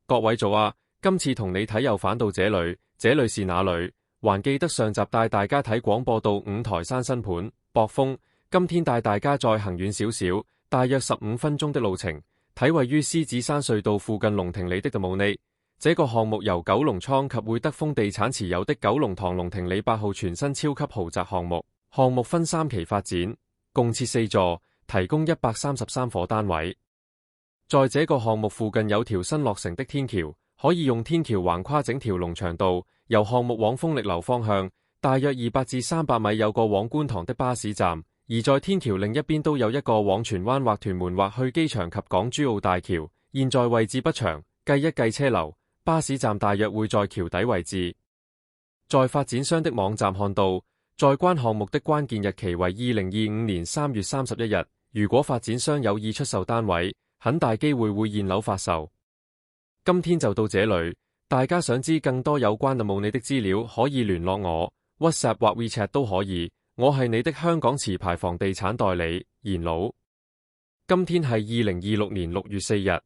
各位早啊，今次同你睇又返到這裏是哪裏？還記得上集帶大家睇廣播道五台山新盤博豐，今天帶大家再行遠少少，大約15分鐘的路程，睇位於獅子山隧道附近龍庭里的德姆尼。這個項目由九龍倉及會德豐地產持有的九龍塘龍庭里8號全新超級豪宅項目。項目分3期發展，共設4座，提供133伙單位。在這個項目附近有條新落成的天橋，可以用天橋橫跨整條龍翔道，由項目往豐力樓方向，大約200至300米有個往觀塘的巴士站，而在天橋另一邊都有一個往荃灣或屯門或去機場及港珠澳大橋。現在位置不詳，計一計車流，巴士站大約會在橋底位置。在發展商的網站看到，在關項目的關鍵日期為2025年3月31日。如果發展商有意出售單位，很大機會會現樓發售。今天就到這裏，大家想知更多有關德姆尼的資料，可以聯絡我 ，WhatsApp 或 WeChat 都可以。我係你的香港持牌房地產代理，賢佬。今天係2026年6月4日。